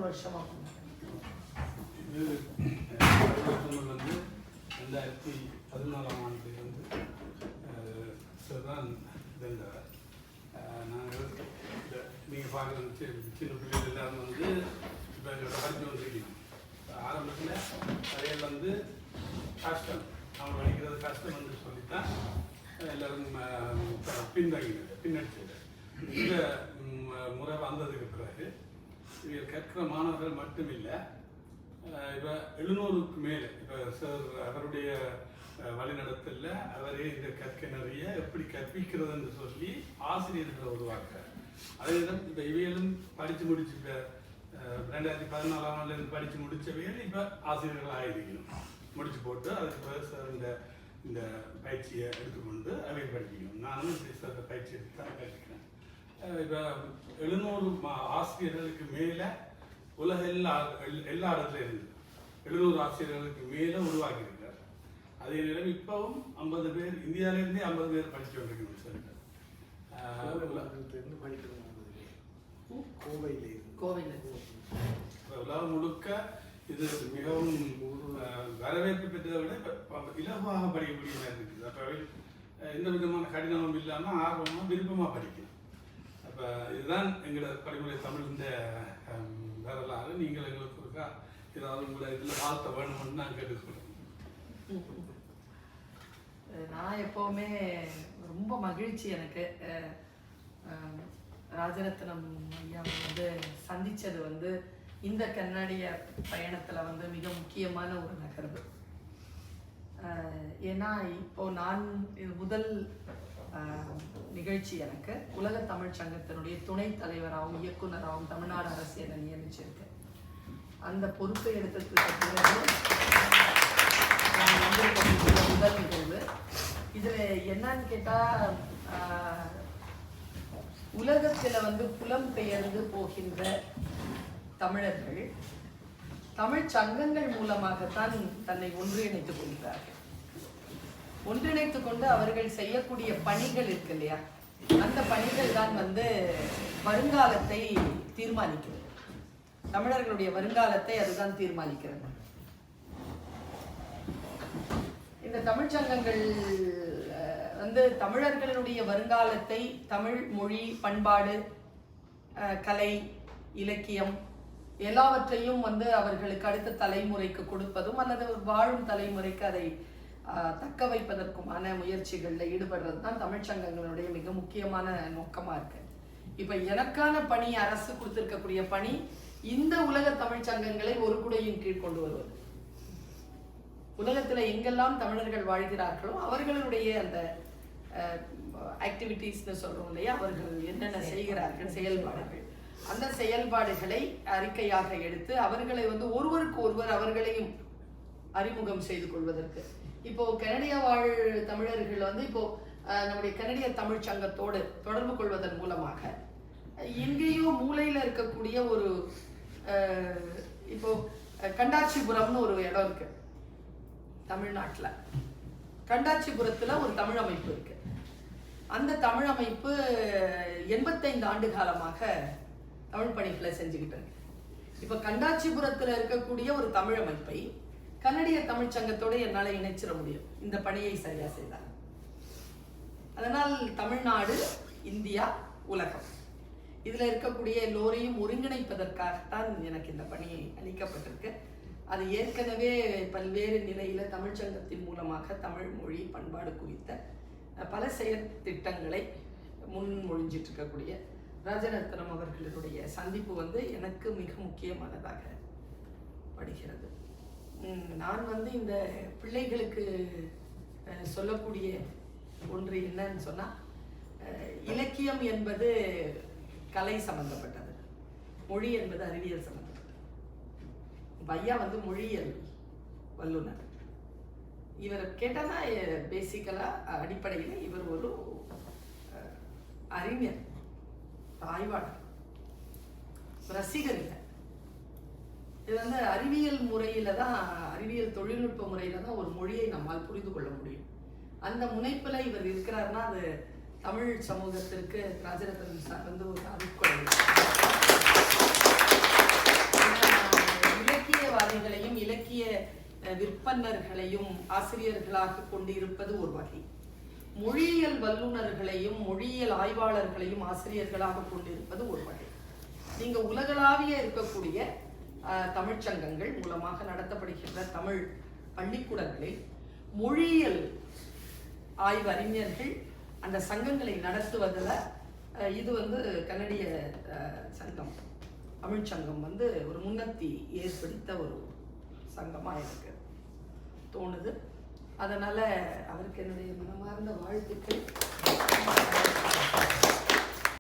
வருஷமா இது வந்து 2014ஆம் ஆண்டு வந்து தான் இருந்தார். நாங்கள் நீங்கள் பார்க்குற சின்ன பிள்ளைகள் எல்லாரும் வந்து இப்போ எங்களோட படித்து வந்துருக்கீங்க. ஆரம்பத்தில் அதையில் வந்து கஷ்டம், அவங்க படிக்கிறது கஷ்டம் என்று சொல்லித்தான் எல்லோரும் பின்னடிச்சது. இந்த முறை வந்ததுக்கு பிறகு இவர் கற்கிற மாணவர்கள் மட்டும் இல்லை, இப்போ 700க்கு மேலே இப்போ சார் அவருடைய வழிநடத்தல அவரே இந்த கற்க நிறைய எப்படி கற்பிக்கிறதுன்னு சொல்லி ஆசிரியர்களை உருவாக்குறார். அதே தான் இப்போ இவையிலும் படித்து முடிச்சு இப்போ 2014ஆம் ஆண்டுலேருந்து படித்து முடித்தவையில் இப்போ ஆசிரியர்கள் ஆகிருக்கணும் முடிச்சு போட்டு அதுக்கு பிறகு சார் இந்த பயிற்சியை எடுத்துக்கொண்டு அவை படிக்கணும். நானும் சார் பயிற்சி எடுத்து தான் கற்கிறேன். இப்போ 700 ஆசிரியர்களுக்கு மேலே உலக எல்லா இடத்துல இருந்து 700 ஆசிரியர்களுக்கு மேலே உருவாக்கியிருக்கார். அதே நேரம் இப்பவும் 50 பேர் இந்தியாவிலேருந்தே 50 பேர் படிச்சு கொண்டிருக்கணும் சார். உலகம் முழுக்க இது மிகவும் வரவேற்பு பெற்றதை விட இலகுவாக படிக்கக்கூடிய மாதிரி இருக்குது. அப்போ எந்த விதமான கடினமும் இல்லாமல் ஆர்வமாக விருப்பமாக படிக்கணும். அப்போ இதுதான் எங்களோட படிமுறை தமிழ்ந்த வரலாறு. நீங்கள் எங்களுக்கு இருக்கா ஏதாவது உங்களை இதில் வாழ்த்த வேணும்னு நான் கேட்டுக்கொள்கிறேன். நான் எப்போவுமே ரொம்ப மகிழ்ச்சி எனக்கு ராஜரத்னம் ஐயா வந்து சந்தித்தது வந்து இந்த கன்னடிய பயணத்தில் வந்து மிக முக்கியமான ஒரு நகர்வு. ஏன்னா இப்போ நான் முதல் நிகழ்ச்சி எனக்கு உலக தமிழ் சங்கத்தினுடைய துணைத் தலைவராகவும் இயக்குநராகவும் தமிழ்நாடு அரசு என்னை நியமிச்சிருக்கு. அந்த பொறுப்பை எடுத்ததுக்கு பிறகு நான் வந்து முதல் நிகழ்வு. இதில் என்னன்னு கேட்டால் உலகத்தில் வந்து புலம்பெயர்ந்து போகின்ற தமிழர்கள் தமிழ் சங்கங்கள் மூலமாகத்தான் தன்னை ஒன்றிணைத்துக் கொள்கிறார்கள். ஒன்றிணைத்துக் கொண்டு அவர்கள் செய்யக்கூடிய பணிகள் இருக்கு இல்லையா, அந்த பணிகள் தான் வந்து வருங்காலத்தை தீர்மானிக்கிறது. தமிழர்களுடைய வருங்காலத்தை அதுதான் தீர்மானிக்கிறது. இந்த தமிழ் சங்கங்கள் வந்து தமிழர்களுடைய வருங்காலத்தை தமிழ் மொழி, பண்பாடு, கலை, இலக்கியம் எல்லாவற்றையும் வந்து அவர்களுக்கு அடுத்த தலைமுறைக்கு கொடுப்பதும் அல்லது வாழும் தலைமுறைக்கு அதை தக்க வைப்பதற்குமான முயற்சிகளில் ஈடுபடுறது தான் தமிழ் சங்கங்களுடைய மிக முக்கியமான நோக்கமாக இருக்கு. இப்போ எனக்கான பணி, அரசு கொடுத்திருக்கக்கூடிய பணி, இந்த உலக தமிழ் சங்கங்களை ஒரு குடையின் கீழ் கொண்டு வருவது. உலகத்தில் எங்கெல்லாம் தமிழர்கள் வாழ்கிறார்களோ அவர்களுடைய அந்த ஆக்டிவிட்டீஸ்ன்னு சொல்றோம் இல்லையா, அவர்கள் என்னென்ன செய்கிறார்கள், செயல்பாடுகள், அந்த செயல்பாடுகளை அறிக்கையாக எடுத்து அவர்களை வந்து ஒருவருக்கு ஒருவர் அவர்களையும் அறிமுகம் செய்து கொள்வதற்கு இப்போ கனடிய வாழ் தமிழர்கள் வந்து இப்போ நம்முடைய கனடிய தமிழ் சங்கத்தோடு தொடர்பு கொள்வதன் மூலமாக எங்கேயோ மூலையில் இருக்கக்கூடிய ஒரு இப்போ கண்டாச்சிபுரம்னு ஒரு இடம் இருக்கு தமிழ்நாட்டில். கண்டாச்சிபுரத்தில் ஒரு தமிழ் அமைப்பு இருக்கு. அந்த தமிழ் அமைப்பு 85 ஆண்டு காலமாக தமிழ் பணிகளை செஞ்சுக்கிட்டு இருக்கு. இப்போ கண்டாச்சிபுரத்தில் இருக்கக்கூடிய ஒரு தமிழ் அமைப்பை கனடிய தமிழ் சங்கத்தோடு என்னால் இணைச்சிட முடியும் இந்த பணியை சரியா செய்தார். அதனால் தமிழ்நாடு, இந்தியா, உலகம் இதில் இருக்கக்கூடிய எல்லோரையும் ஒருங்கிணைப்பதற்காகத்தான் எனக்கு இந்த பணி அளிக்கப்பட்டிருக்கு. அது ஏற்கனவே பல்வேறு நிலையில் தமிழ் சங்கத்தின் மூலமாக தமிழ் மொழி, பண்பாடு குறித்த பல செயற்திட்டங்களை முன்மொழிஞ்சிட்டு இருக்கக்கூடிய ராஜரத்னம் அவர்களுடைய சந்திப்பு வந்து எனக்கு மிக முக்கியமானதாக படுகிறது. நான் வந்து இந்த பிள்ளைகளுக்கு சொல்லக்கூடிய ஒன்று என்னன்னு சொன்னால், இலக்கியம் என்பது கலை சம்பந்தப்பட்டது, மொழி என்பது அறிவியல் சம்பந்தப்பட்டது. ஐயா வந்து மொழியியல் வல்லுனர். இவரை கேட்டால் பேசிக்கலாக அடிப்படையில் இவர் ஒரு அறிஞர், ஆய்வாளர், ரசிகர் இல்லை. இது வந்து அறிவியல் முறையில தான், அறிவியல் தொழில்நுட்ப முறையில தான் ஒரு மொழியை நம்மால் புரிந்து கொள்ள முடியும். அந்த முனைப்புல இவர் இருக்கிறாருன்னா அது தமிழ் சமூகத்திற்கு ராஜரத்னம் சார் வந்து ஒரு அருட்கொடை. இலக்கிய விற்பன்னர்களையும் ஆசிரியர்களாக கொண்டிருப்பது ஒரு வகை, மொழியியல் வல்லுநர்களையும் மொழியியல் ஆய்வாளர்களையும் ஆசிரியர்களாக கொண்டிருப்பது ஒரு வகை. நீங்க உலகளாவிய இருக்கக்கூடிய தமிழ்ச்சங்கங்கள் மூலமாக நடத்தப்படுகின்ற தமிழ் பள்ளிக்கூடங்களில் மொழியியல் ஆய்வறிஞர்கள் அந்த சங்கங்களை நடத்துவதில் இது கனடிய சங்கம், தமிழ்ச்சங்கம் ஒரு முன்னத்தி ஏற்படுத்த ஒரு சங்கமாக எனக்கு தோணுது. அதனால அவருக்கு என்னுடைய மனமார்ந்த வாழ்த்துக்கள்.